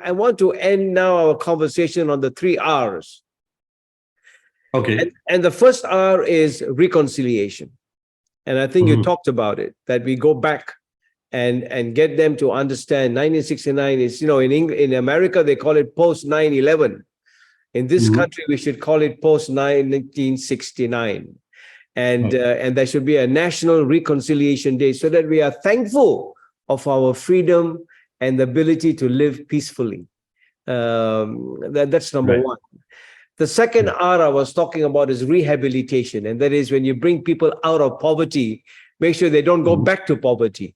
I want to end now our conversation on the 3 R's. Okay. And the first R is reconciliation. And I think you talked about it, that we go back and get them to understand 1969 is, in America, they call it post 9/11. In this country, we should call it post 1969. And there should be a National Reconciliation Day so that we are thankful of our freedom and the ability to live peacefully. That's number one. The second R I was talking about is rehabilitation. And that is when you bring people out of poverty, make sure they don't go back to poverty.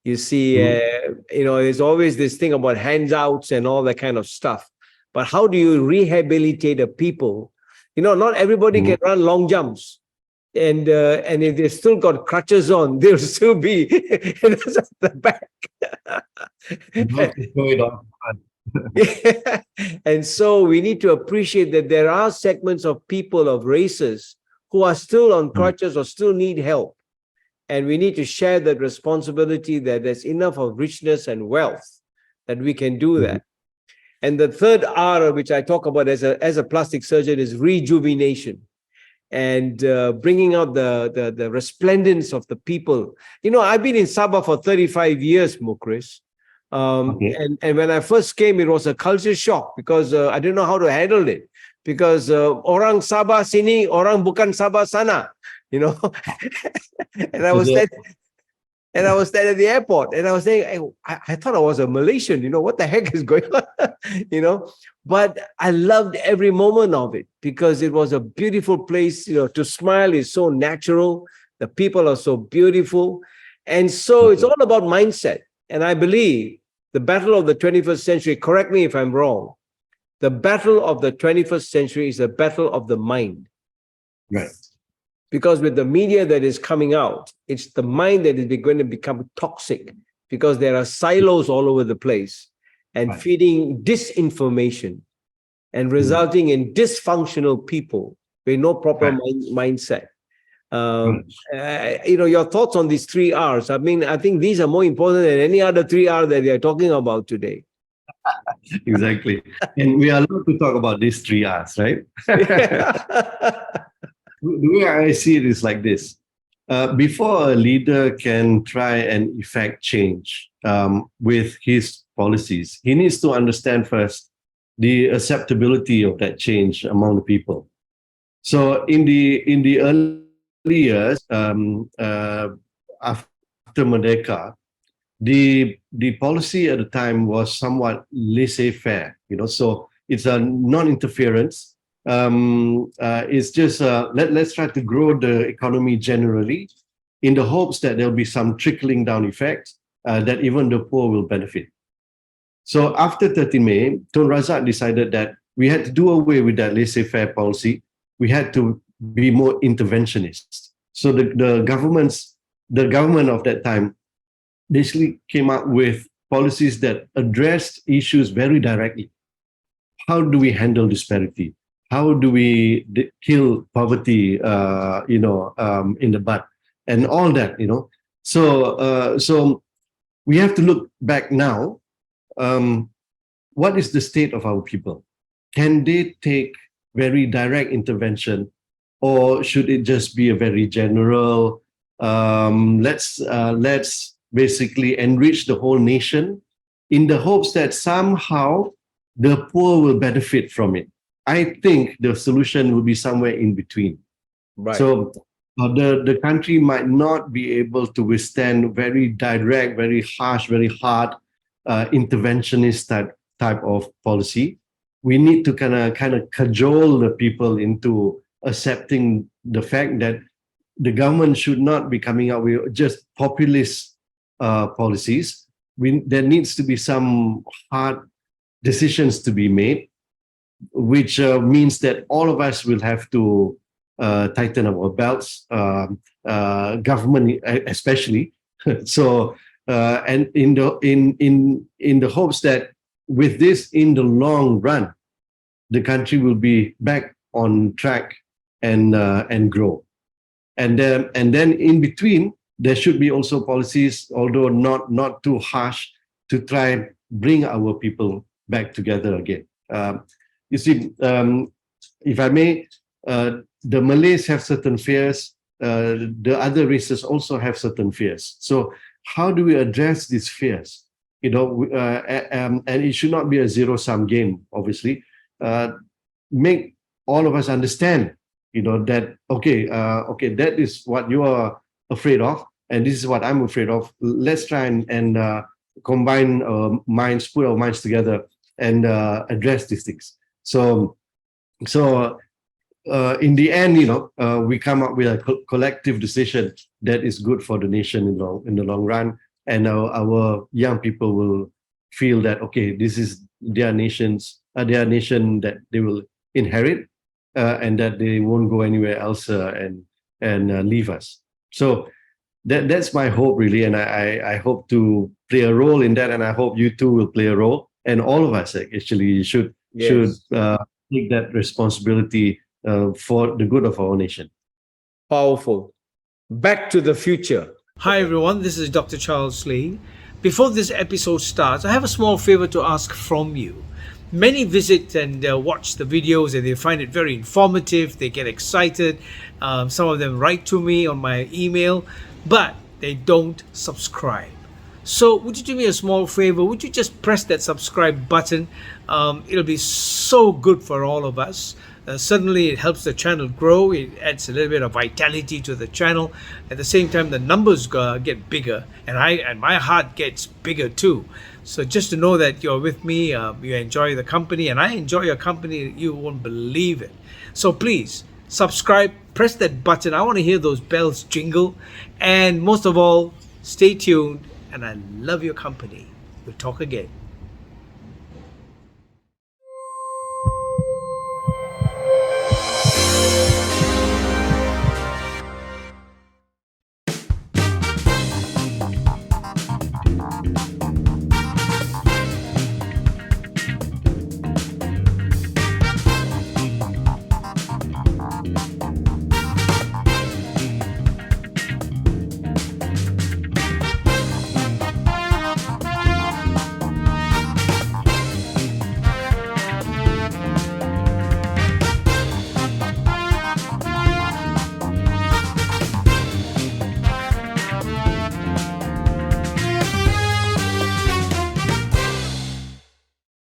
You see, there's always this thing about handouts and all that kind of stuff. But how do you rehabilitate a people? Not everybody can run long jumps. And if they've still got crutches on, they'll still be at the back. And so we need to appreciate that there are segments of people, of races, who are still on crutches or still need help. And we need to share that responsibility, that there's enough of richness and wealth that we can do that. And the third R, which I talk about as a plastic surgeon, is rejuvenation. And bringing out the resplendence of the people. I've been in Sabah for 35 years, Mukhriz. And when I first came, it was a culture shock because I didn't know how to handle it. Because orang Sabah sini, orang bukan Sabah sana, and I was standing at the airport and I was saying, hey, I thought I was a Malaysian, what the heck is going on, But I loved every moment of it because it was a beautiful place, to smile is so natural. The people are so beautiful. And so it's all about mindset. And I believe the battle of the 21st century, correct me if I'm wrong, the battle of the 21st century is the battle of the mind. Right. Because with the media that is coming out, it's the mind that is going to become toxic because there are silos all over the place and feeding disinformation and resulting in dysfunctional people with no proper mindset. Your thoughts on these 3 R's? I mean, I think these are more important than any other 3 R that we are talking about today. Exactly. And we are allowed to talk about these 3 R's, right? The way I see it is like this. Before a leader can try and effect change with his policies, he needs to understand first the acceptability of that change among the people. So in the early years, after Merdeka, the policy at the time was somewhat laissez-faire, so it's a non-interference. It's just let's try to grow the economy generally in the hopes that there'll be some trickling down effect that even the poor will benefit. So after 30 May, Tun Razak decided that we had to do away with that laissez-faire policy. We had to be more interventionist. So the government of that time basically came up with policies that addressed issues very directly. How do we handle disparity? How do we kill poverty, in the bud, and all that, So we have to look back now. What is the state of our people? Can they take very direct intervention, or should it just be a very general? Let's basically enrich the whole nation in the hopes that somehow the poor will benefit from it. I think the solution will be somewhere in between. Right. So the country might not be able to withstand very direct, very harsh, very hard interventionist type of policy. We need to kind of cajole the people into accepting the fact that the government should not be coming out with just populist policies. There needs to be some hard decisions to be made, which means that all of us will have to tighten our belts, government especially. So, and in the hopes that with this, in the long run, the country will be back on track and grow. And then in between, there should be also policies, although not too harsh, to try and bring our people back together again. You see, if I may, the Malays have certain fears. The other races also have certain fears. So how do we address these fears? And it should not be a zero-sum game, obviously. Make all of us understand, that, okay, that is what you are afraid of, and this is what I'm afraid of. Let's try and combine minds, put our minds together and address these things. So in the end, we come up with a collective decision that is good for the nation in the long run, and our young people will feel that, okay, this is their nation that they will inherit, and that they won't go anywhere else and leave us. So that's my hope, really, and I hope to play a role in that, and I hope you too will play a role, and all of us actually should take that responsibility for the good of our nation. Powerful. Back to the future. Hi everyone, this is Dr. Charles Lee. Before this episode starts, I have a small favor to ask from you. Many visit and watch the videos and they find it very informative, they get excited. Some of them write to me on my email, but they don't subscribe. So would you do me a small favor? Would you just press that subscribe button? It'll be so good for all of us. Certainly it helps the channel grow. It adds a little bit of vitality to the channel. At the same time, the numbers get bigger, and my heart gets bigger too. So just to know that you're with me, you enjoy the company, and I enjoy your company, you won't believe it. So please subscribe, press that button. I want to hear those bells jingle, and most of all, stay tuned. And I love your company. We'll talk again.